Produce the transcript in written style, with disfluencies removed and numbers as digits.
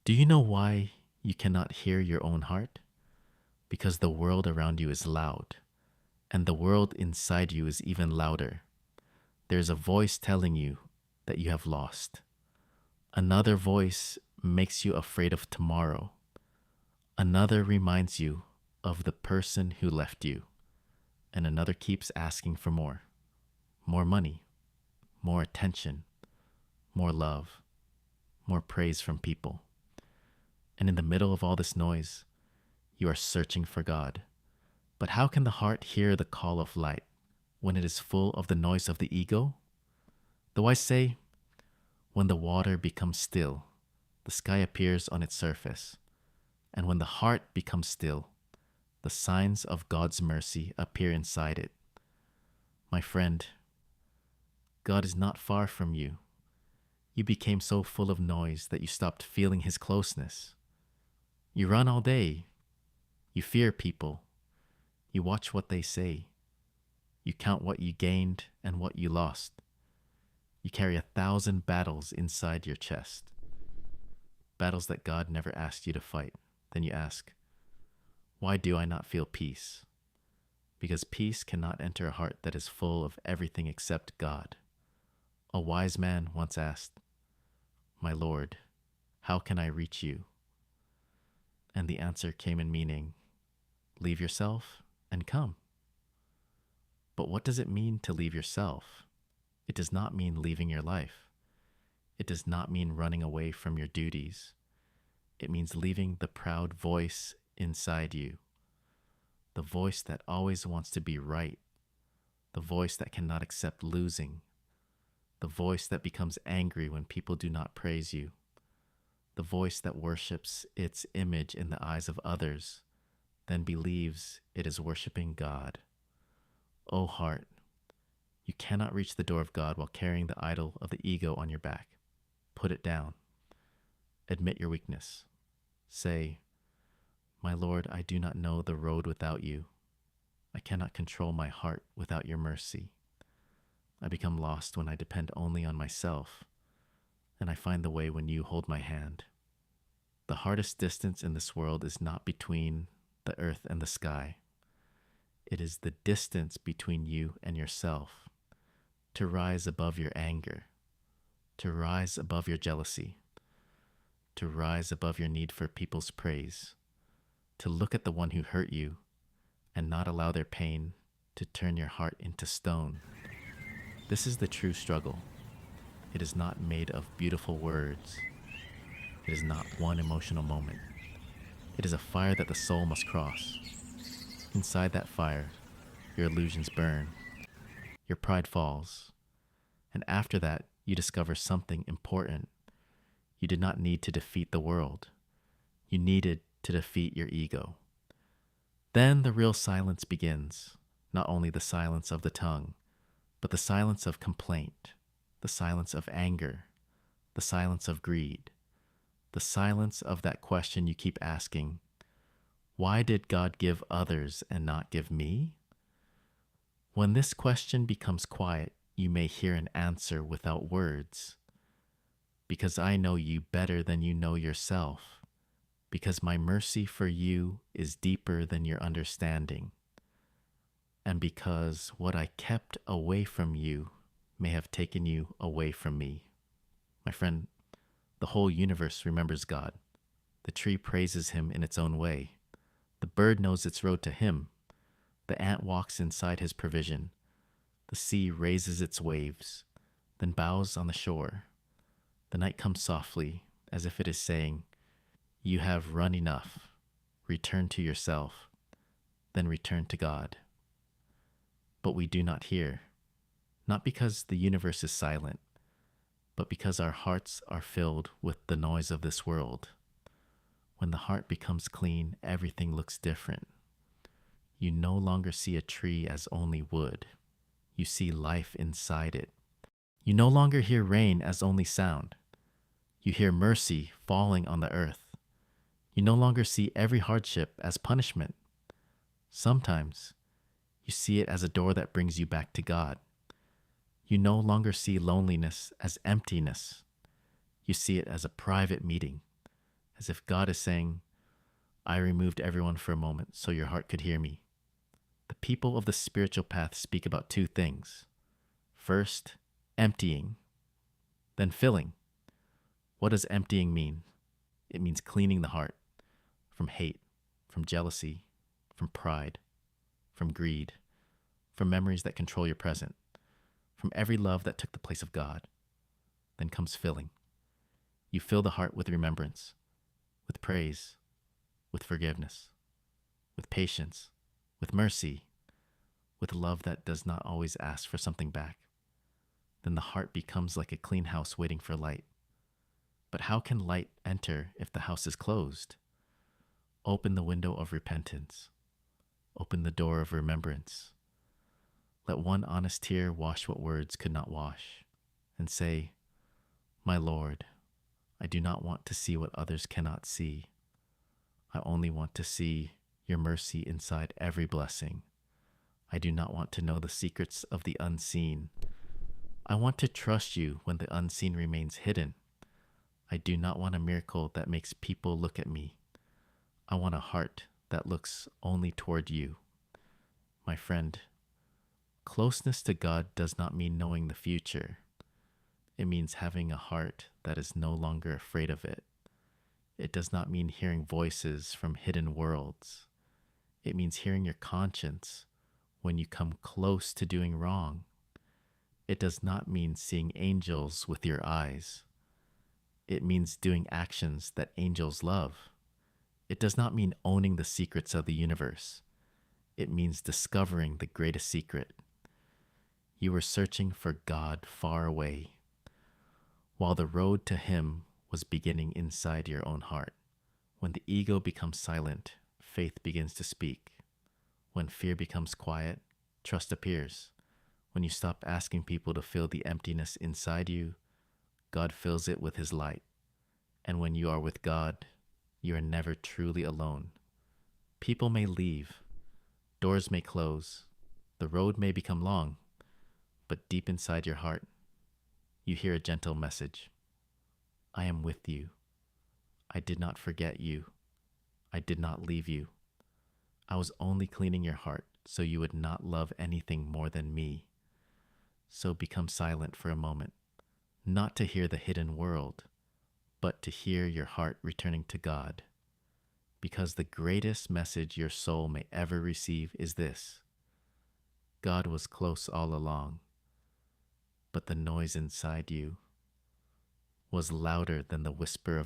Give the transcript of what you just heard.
Do you know why you cannot hear your own heart? Because the world around you is loud, and the world inside you is even louder. There's a voice telling you that you have lost. Another voice makes you afraid of tomorrow. Another reminds you of the person who left you. And another keeps asking for more. More money, more attention, more love, more praise from people. And in the middle of all this noise, you are searching for God. But how can the heart hear the call of light when it is full of the noise of the ego? The wise say, when the water becomes still, the sky appears on its surface. And when the heart becomes still, the signs of God's mercy appear inside it. My friend, God is not far from you. You became so full of noise that you stopped feeling His closeness. You run all day. You fear people. You watch what they say. You count what you gained and what you lost. You carry 1,000 battles inside your chest. Battles that God never asked you to fight. Then you ask, why do I not feel peace? Because peace cannot enter a heart that is full of everything except God. A wise man once asked, my Lord, how can I reach you? And the answer came in meaning, leave yourself and come. But what does it mean to leave yourself? It does not mean leaving your life. It does not mean running away from your duties. It means leaving the proud voice inside you, the voice that always wants to be right, the voice that cannot accept losing, the voice that becomes angry when people do not praise you, the voice that worships its image in the eyes of others, then believes it is worshiping God. O heart, you cannot reach the door of God while carrying the idol of the ego on your back. Put it down. Admit your weakness. Say, my Lord, I do not know the road without you. I cannot control my heart without your mercy. I become lost when I depend only on myself, and I find the way when you hold my hand. The hardest distance in this world is not between the earth and the sky. It is the distance between you and yourself. To rise above your anger, to rise above your jealousy, to rise above your need for people's praise, to look at the one who hurt you and not allow their pain to turn your heart into stone. This is the true struggle. It is not made of beautiful words. It is not one emotional moment. It is a fire that the soul must cross. Inside that fire, your illusions burn, your pride falls, and after that, you discover something important. You did not need to defeat the world. You needed to defeat your ego. Then the real silence begins, not only the silence of the tongue, but the silence of complaint, the silence of anger, the silence of greed, the silence of that question you keep asking, why did God give others and not give me? When this question becomes quiet, you may hear an answer without words. Because I know you better than you know yourself. Because my mercy for you is deeper than your understanding. And because what I kept away from you may have taken you away from me. My friend, the whole universe remembers God. The tree praises Him in its own way. The bird knows its road to Him. The ant walks inside His provision. The sea raises its waves, then bows on the shore. The night comes softly, as if it is saying, you have run enough. Return to yourself, then return to God. But we do not hear, not because the universe is silent, but because our hearts are filled with the noise of this world. When the heart becomes clean, everything looks different. You no longer see a tree as only wood. You see life inside it. You no longer hear rain as only sound. You hear mercy falling on the earth. You no longer see every hardship as punishment. Sometimes you see it as a door that brings you back to God. You no longer see loneliness as emptiness. You see it as a private meeting, as if God is saying, I removed everyone for a moment so your heart could hear me. The people of the spiritual path speak about two things. First, emptying, then filling. What does emptying mean? It means cleaning the heart from hate, from jealousy, from pride, from greed, from memories that control your present, from every love that took the place of God. Then comes filling. You fill the heart with remembrance, with praise, with forgiveness, with patience, with mercy, with love that does not always ask for something back. Then the heart becomes like a clean house waiting for light. But how can light enter if the house is closed? Open the window of repentance. Open the door of remembrance. Let one honest tear wash what words could not wash, and say, My Lord, I do not want to see what others cannot see. I only want to see your mercy inside every blessing. I do not want to know the secrets of the unseen. I want to trust you when the unseen remains hidden. I do not want a miracle that makes people look at me. I want a heart that looks only toward you. My friend, closeness to God does not mean knowing the future. It means having a heart that is no longer afraid of it. It does not mean hearing voices from hidden worlds. It means hearing your conscience when you come close to doing wrong. It does not mean seeing angels with your eyes. It means doing actions that angels love. It does not mean owning the secrets of the universe. It means discovering the greatest secret. You were searching for God far away, while the road to Him was beginning inside your own heart. When the ego becomes silent, faith begins to speak. When fear becomes quiet, trust appears. When you stop asking people to fill the emptiness inside you, God fills it with His light. And when you are with God, you are never truly alone. People may leave, doors may close, the road may become long, but deep inside your heart, you hear a gentle message. I am with you. I did not forget you. I did not leave you. I was only cleaning your heart so you would not love anything more than me. So become silent for a moment, not to hear the hidden world, but to hear your heart returning to God. Because the greatest message your soul may ever receive is this: God was close all along, but the noise inside you was louder than the whisper of